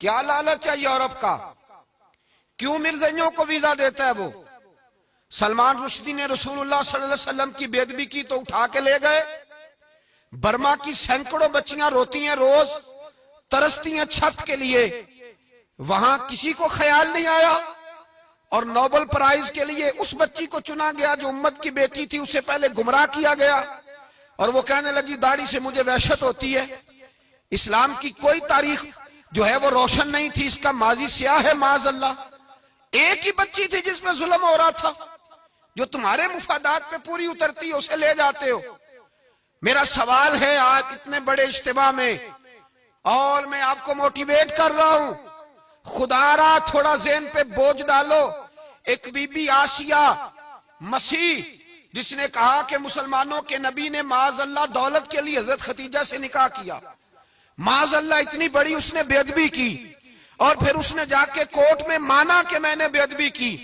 کیا لالچ ہے یورپ کا؟ کیوں مرزائیوں کو ویزا دیتا ہے وہ؟ سلمان رشدی نے رسول اللہ صلی اللہ علیہ وسلم کی بے ادبی کی تو اٹھا کے لے گئے۔ برما کی سینکڑوں بچیاں روتی ہیں روز، ترستی ہیں چھت کے لیے، وہاں کسی کو خیال نہیں آیا، اور نوبل پرائز کے لیے اس بچی کو چنا گیا جو امت کی بیٹی تھی، اسے پہلے گمراہ کیا گیا، اور وہ کہنے لگی داڑھی سے مجھے وحشت ہوتی ہے۔ اسلام کی کوئی تاریخ جو ہے وہ روشن نہیں تھی، اس کا ماضی سیاہ ہے معاذ اللہ۔ ایک ہی بچی تھی جس میں ظلم ہو رہا تھا، جو تمہارے مفادات پہ پوری اترتی ہے اسے لے جاتے ہو۔ میرا سوال ہے آج اتنے بڑے اجتماع میں، اور میں آپ کو موٹیویٹ کر رہا ہوں، خدا را تھوڑا ذہن پہ بوجھ ڈالو۔ ایک بی بی آسیہ مسیح جس نے کہا کہ مسلمانوں کے نبی نے معاذ اللہ دولت کے لیے حضرت ختیجہ سے نکاح کیا، معاذ اللہ اتنی بڑی اس نے بے ادبی کی، اور پھر اس نے جا کے کورٹ میں مانا کہ میں نے بے ادبی کی،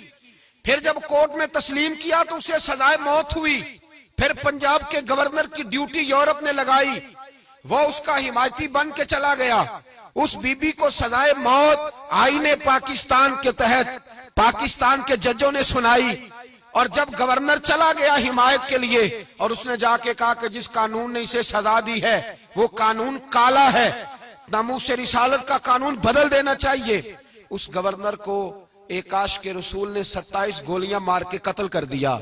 پھر جب کورٹ میں تسلیم کیا تو اسے سزائے موت ہوئی۔ پھر پنجاب کے گورنر کی ڈیوٹی یورپ نے لگائی، وہ اس کا حمایتی بن کے چلا گیا، اس بی بی کو سزائے موت آئین پاکستان کے تحت پاکستان کے ججوں نے سنائی، اور جب گورنر چلا گیا حمایت کے لیے، اور اس نے جا کے کہا کہ جس قانون نے اسے سزا دی ہے وہ قانون کالا ہے، ناموس رسالت کا قانون بدل دینا چاہیے، اس گورنر کو ایک عاشق کے رسول نے 27 گولیاں مار کے قتل کر دیا۔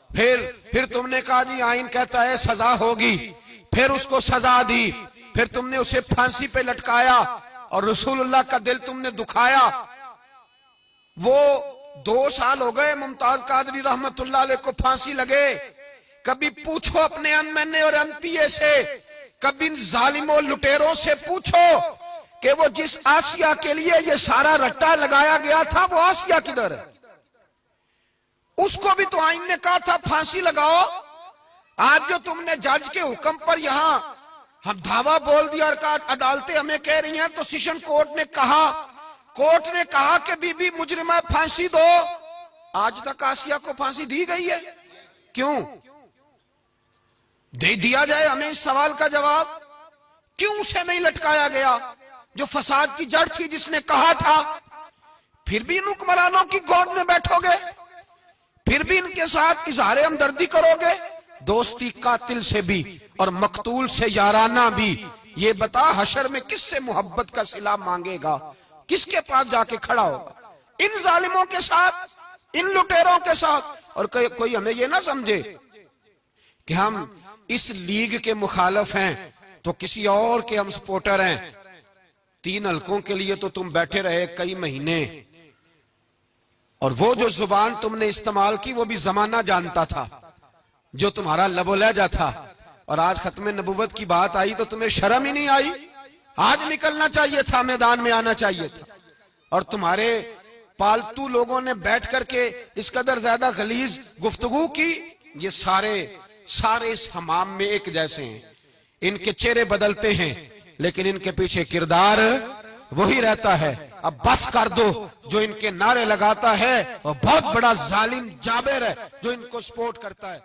پھر تم نے کہا جی آئین کہتا ہے سزا ہوگی، پھر اس کو سزا دی، پھر تم نے اسے پھانسی پہ لٹکایا، اور رسول اللہ کا دل تم نے دکھایا۔ وہ 2 سال ہو گئے ممتاز قادری رحمت اللہ علیہ کو پھانسی لگے۔ کبھی پوچھو اپنے ایم این اے اور ایم پی اے سے، کبھی ان ظالموں لٹیروں سے پوچھو کہ وہ جس آسیہ کے لیے یہ سارا رٹا لگایا گیا تھا وہ آسیہ کدھر ہے؟ اس کو بھی تو آئین نے کہا تھا پھانسی لگاؤ۔ آج جو تم نے جج کے حکم پر یہاں ہم دھاوا بول دیا اور کہا عدالتیں ہمیں کہہ رہی ہیں، تو سیشن کورٹ نے کہا کہ بی بی مجرمہ پھانسی دو، آج تک آسیہ کو پھانسی دی گئی ہے؟ کیوں دے دیا جائے ہمیں اس سوال کا جواب، کیوں اسے نہیں لٹکایا گیا جو فساد کی جڑ تھی جس نے کہا تھا؟ پھر بھی ان حکمرانوں کی گود میں بیٹھو گے، پھر بھی ان کے ساتھ اظہار ہمدردی کرو گے؟ دوستی قاتل سے بھی اور مقتول سے یارانہ بھی۔ یہ بتا حشر میں کس سے محبت کا صلہ مانگے گا، کس کے پاس جا کے کھڑا ہوگا؟ ان ظالموں کے ساتھ، ان لٹیروں کے ساتھ۔ اور کوئی ہمیں یہ نہ سمجھے کہ ہم اس لیگ کے مخالف ہیں تو کسی اور کے ہم سپورٹر ہیں۔ 3 حلقوں کے لیے تو تم بیٹھے رہے کئی مہینے، اور وہ جو زبان تم نے استعمال کی وہ بھی زمانہ جانتا تھا، جو تمہارا لب و لہجہ تھا، اور آج ختم نبوت کی بات آئی تو تمہیں شرم ہی نہیں آئی؟ آج نکلنا چاہیے تھا، میدان میں آنا چاہیے تھا، اور تمہارے پالتو لوگوں نے بیٹھ کر کے اس قدر زیادہ غلیظ گفتگو کی۔ یہ سارے اس حمام میں ایک جیسے ہیں، ان کے چہرے بدلتے ہیں لیکن ان کے پیچھے کردار وہی رہتا ہے۔ اب بس کر دو، جو ان کے نعرے لگاتا ہے وہ بہت بڑا ظالم جابر ہے جو ان کو سپورٹ کرتا ہے۔